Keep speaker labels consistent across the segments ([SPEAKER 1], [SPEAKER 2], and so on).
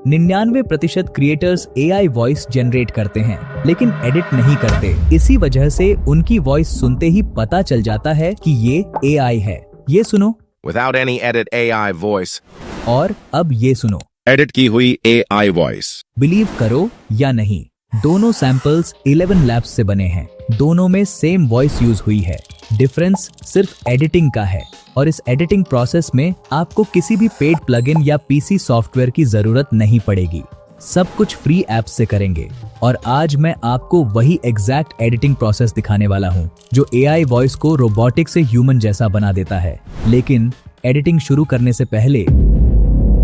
[SPEAKER 1] 99% creators AI voice generate करते हैं लेकिन एडिट नहीं करते। इसी वजह से उनकी वॉइस सुनते ही पता चल जाता है कि ये AI है। ये सुनो।
[SPEAKER 2] Without any edit AI voice.
[SPEAKER 1] और अब ये सुनो।
[SPEAKER 2] एडिट की हुई AI voice.
[SPEAKER 1] बिलीव करो या नहीं, दोनों सैंपल्स 11 लैब्स से बने हैं। दोनों में सेम वॉइस यूज हुई है। डिफरेंस सिर्फ एडिटिंग का है और इस एडिटिंग प्रोसेस में आपको किसी भी पेड प्लगइन या पीसी सॉफ्टवेयर की जरूरत नहीं पड़ेगी। सब कुछ फ्री ऐप से करेंगे और आज मैं आपको वही एग्जैक्ट एडिटिंग प्रोसेस दिखाने वाला हूँ जो AI वॉइस को रोबोटिक से ह्यूमन जैसा बना देता है। लेकिन एडिटिंग शुरू करने से पहले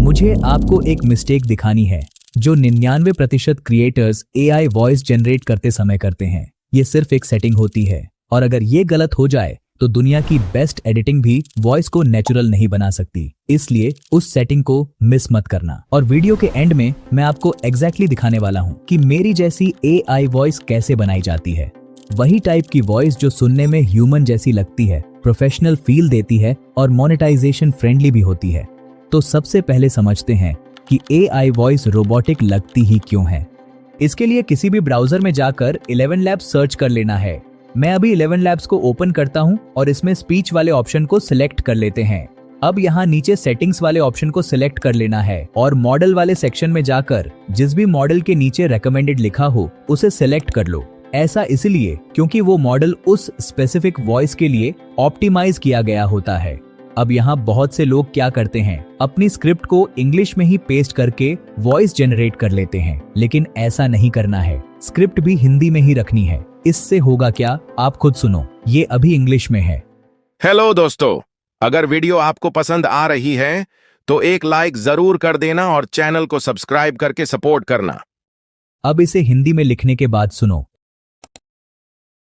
[SPEAKER 1] मुझे आपको एक मिस्टेक दिखानी है जो 99% क्रिएटर्स AI वॉइस जनरेट करते समय करते हैं। ये सिर्फ एक सेटिंग होती है और अगर ये गलत हो जाए तो दुनिया की बेस्ट एडिटिंग भी वॉइस को नेचुरल नहीं बना सकती। इसलिए उस सेटिंग को मिस मत करना। और वीडियो के एंड में मैं आपको एग्जैक्टली दिखाने वाला हूँ कि मेरी जैसी AI वॉइस कैसे बनाई जाती है। वही टाइप की वॉइस जो सुनने में ह्यूमन जैसी लगती है, प्रोफेशनल फील देती है और मोनेटाइजेशन फ्रेंडली भी होती है। तो सबसे पहले समझते हैं कि AI वॉइस रोबोटिक लगती ही क्यों है। इसके लिए किसी भी ब्राउजर में जाकर 11 लैब्स सर्च कर लेना है। मैं अभी 11 लैब्स को ओपन करता हूं और इसमें स्पीच वाले ऑप्शन को सिलेक्ट कर लेते हैं। अब यहाँ नीचे सेटिंग्स वाले ऑप्शन को सिलेक्ट कर लेना है और मॉडल वाले सेक्शन में जाकर जिस भी मॉडल के नीचे रेकमेंडेड लिखा हो उसे सिलेक्ट कर लो। ऐसा इसलिए क्योंकि वो मॉडल उस स्पेसिफिक वॉइस के लिए ऑप्टिमाइज किया गया होता है। अब यहाँ बहुत से लोग क्या करते हैं, अपनी स्क्रिप्ट को इंग्लिश में ही पेस्ट करके वॉइस जनरेट कर लेते हैं, लेकिन ऐसा नहीं करना है। स्क्रिप्ट भी हिंदी में ही रखनी है। इससे होगा क्या, आप खुद सुनो। ये अभी इंग्लिश में है।
[SPEAKER 2] हेलो दोस्तों, अगर वीडियो आपको पसंद आ रही है तो एक लाइक जरूर कर देना और चैनल को सब्सक्राइब करके सपोर्ट करना।
[SPEAKER 1] अब इसे हिंदी में लिखने के बाद सुनो।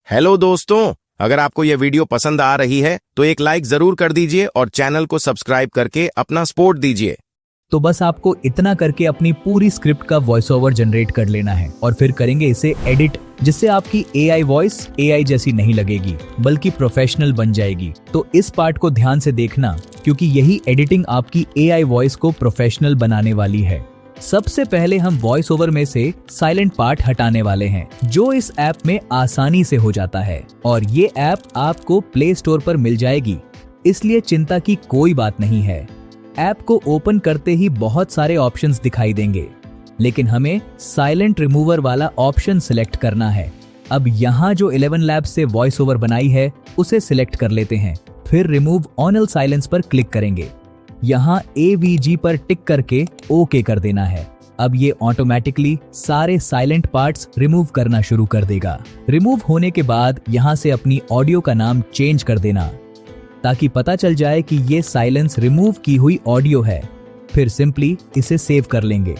[SPEAKER 2] हेलो दोस्तों, अगर आपको यह वीडियो पसंद आ रही है तो एक लाइक जरूर कर दीजिए और चैनल को सब्सक्राइब करके अपना सपोर्ट दीजिए।
[SPEAKER 1] तो बस आपको इतना करके अपनी पूरी स्क्रिप्ट का वॉइस ओवर जनरेट कर लेना है और फिर करेंगे इसे एडिट, जिससे आपकी AI वॉइस AI जैसी नहीं लगेगी बल्कि प्रोफेशनल बन जाएगी। तो इस पार्ट को ध्यान से देखना क्योंकि यही एडिटिंग आपकी AI वॉइस को प्रोफेशनल बनाने वाली है। सबसे पहले हम वॉइस ओवर में से साइलेंट पार्ट हटाने वाले हैं जो इस ऐप में आसानी से हो जाता है और ये ऐप आपको प्ले स्टोर पर मिल जाएगी, इसलिए चिंता की कोई बात नहीं है। ऐप को ओपन करते ही बहुत सारे ऑप्शंस दिखाई देंगे, लेकिन हमें साइलेंट रिमूवर वाला ऑप्शन सिलेक्ट करना है। अब यहाँ जो 11 लैब्स से वॉइस ओवर बनाई है उसे सिलेक्ट कर लेते हैं। फिर रिमूव ऑनल साइलेंस पर क्लिक करेंगे। यहाँ AVG पर टिक करके ओके कर देना है। अब ये ऑटोमेटिकली सारे साइलेंट पार्ट्स रिमूव करना शुरू कर देगा। रिमूव होने के बाद यहाँ से अपनी ऑडियो का नाम चेंज कर देना ताकि पता चल जाए कि ये साइलेंस रिमूव की हुई ऑडियो है। फिर सिंपली इसे सेव कर लेंगे।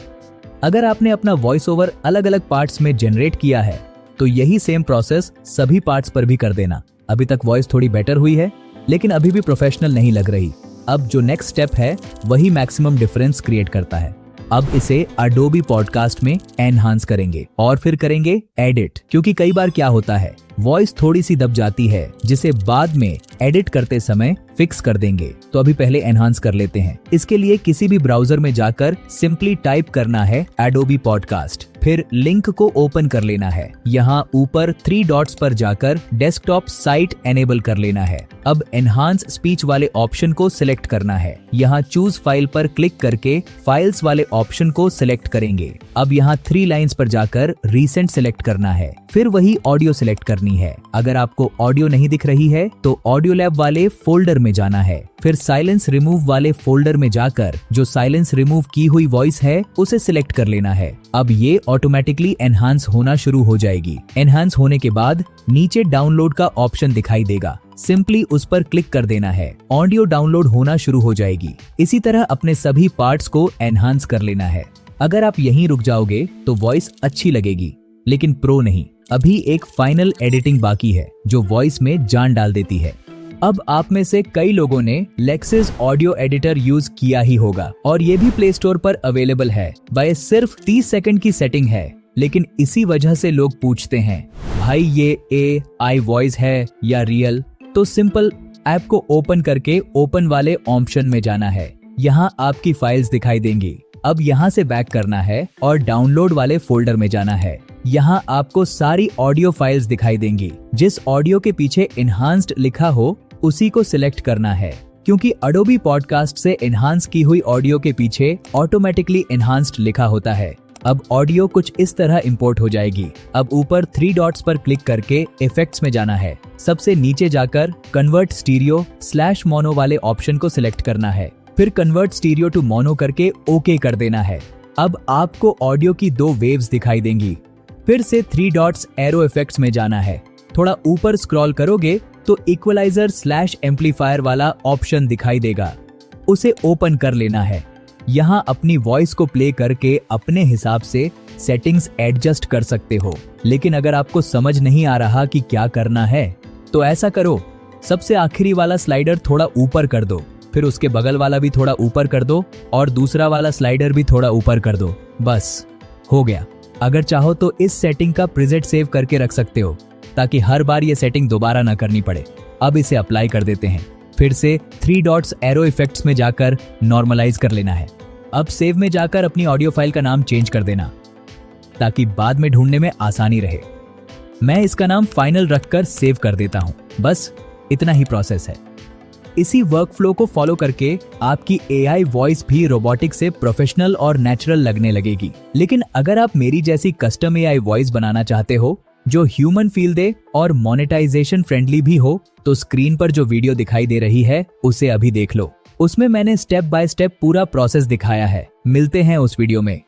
[SPEAKER 1] अगर आपने अपना वॉइस ओवर अलग अलग पार्ट्स में जनरेट किया है तो यही सेम प्रोसेस सभी पार्ट्स पर भी कर देना। अभी तक वॉइस थोड़ी बेटर हुई है लेकिन अभी भी प्रोफेशनल नहीं लग रही। अब जो नेक्स्ट स्टेप है वही मैक्सिमम डिफरेंस क्रिएट करता है। अब इसे Adobe पॉडकास्ट में एनहांस करेंगे और फिर करेंगे एडिट, क्योंकि कई बार क्या होता है वॉइस थोड़ी सी दब जाती है जिसे बाद में एडिट करते समय फिक्स कर देंगे। तो अभी पहले एनहांस कर लेते हैं। इसके लिए किसी भी ब्राउजर में जाकर सिंपली टाइप करना है Adobe पॉडकास्ट, फिर लिंक को ओपन कर लेना है। यहाँ ऊपर 3 डॉट्स पर जाकर डेस्कटॉप साइट एनेबल कर लेना है। अब एनहांस स्पीच वाले ऑप्शन को सिलेक्ट करना है। यहाँ चूज फाइल पर क्लिक करके फाइल्स वाले ऑप्शन को सिलेक्ट करेंगे। अब यहाँ 3 लाइन्स पर जाकर रीसेंट सिलेक्ट करना है। फिर वही ऑडियो सिलेक्ट करनी है। अगर आपको ऑडियो नहीं दिख रही है तो ऑडियो लैब वाले फोल्डर में जाना है। फिर साइलेंस रिमूव वाले फोल्डर में जाकर जो साइलेंस रिमूव की हुई वॉइस है उसे सिलेक्ट कर लेना है। अब ये ऑटोमेटिकली एनहांस होना शुरू हो जाएगी। एनहांस होने के बाद नीचे डाउनलोड का ऑप्शन दिखाई देगा, सिंपली उस पर क्लिक कर देना है। ऑडियो डाउनलोड होना शुरू हो जाएगी। इसी तरह अपने सभी पार्ट्स को एनहांस कर लेना है। अगर आप यहीं रुक जाओगे तो वॉइस अच्छी लगेगी लेकिन प्रो नहीं। अभी एक फाइनल एडिटिंग बाकी है जो वॉइस में जान डाल देती है। अब आप में से कई लोगों ने लेक्सिस ऑडियो एडिटर यूज किया ही होगा और ये भी प्ले स्टोर पर अवेलेबल है। बाय सिर्फ 30 सेकंड की सेटिंग है, लेकिन इसी वजह से लोग पूछते हैं भाई ये AI वॉइस है या रियल। तो सिंपल ऐप को ओपन करके ओपन वाले ऑप्शन में जाना है। यहाँ आपकी फाइल्स दिखाई देंगी। अब यहाँ से बैक करना है और डाउनलोड वाले फोल्डर में जाना है। यहाँ आपको सारी ऑडियो फाइल्स दिखाई देंगी। जिस ऑडियो के पीछे एनहांस्ड लिखा हो उसी को सिलेक्ट करना है, क्योंकि अडोबी पॉडकास्ट से एनहांस की हुई ऑडियो के पीछे ऑटोमेटिकली एनहांस्ड लिखा होता है। अब ऑडियो कुछ इस तरह इंपोर्ट हो जाएगी। अब ऊपर 3 डॉट्स पर क्लिक करके इफेक्ट्स में जाना है। सबसे नीचे जाकर कन्वर्ट स्टीरियो / मोनो वाले ऑप्शन को सिलेक्ट करना है। फिर कन्वर्ट स्टीरियो टू मोनो करके ओके कर देना है। अब आपको ऑडियो की 2 वेव्स दिखाई देंगी। फिर से 3 डॉट्स एरो इफेक्ट्स में जाना है। थोड़ा ऊपर स्क्रॉल करोगे तो इक्वलाइजर / एम्पलीफायर वाला ऑप्शन दिखाई देगा, उसे ओपन कर लेना है। यहाँ अपनी वॉइस को प्ले करके अपने हिसाब से सेटिंग्स एडजस्ट कर सकते हो। लेकिन अगर आपको समझ नहीं आ रहा कि क्या करना है तो ऐसा करो, सबसे आखिरी वाला स्लाइडर थोड़ा ऊपर कर दो, फिर उसके बगल वाला भी थोड़ा ऊपर कर दो और दूसरा वाला स्लाइडर भी थोड़ा ऊपर कर दो। बस हो गया। अगर चाहो तो इस सेटिंग का प्रीसेट सेव करके रख सकते हो ताकि हर बार ये सेटिंग दोबारा ना करनी पड़े। अब इसे अप्लाई कर देते हैं। फिर से 3 डॉट्स एरो इफेक्ट्स में जाकर नॉर्मलाइज कर लेना है। अब सेव में जाकर अपनी ऑडियो फाइल का नाम चेंज कर देना ताकि बाद में ढूंढने में आसानी रहे। मैं इसका नाम फाइनल रखकर सेव कर देता हूं। बस इतना ही प्रोसेस है। इसी वर्कफ्लो को फॉलो करके आपकी एआई वॉइस भी रोबोटिक से प्रोफेशनल और नेचुरल लगने लगेगी। लेकिन अगर आप मेरी जैसी कस्टम एआई वॉइस बनाना चाहते हो जो ह्यूमन फील दे और मोनेटाइजेशन फ्रेंडली भी हो, तो स्क्रीन पर जो वीडियो दिखाई दे रही है उसे अभी देख लो। उसमें मैंने स्टेप बाय स्टेप पूरा प्रोसेस दिखाया है। मिलते हैं उस वीडियो में।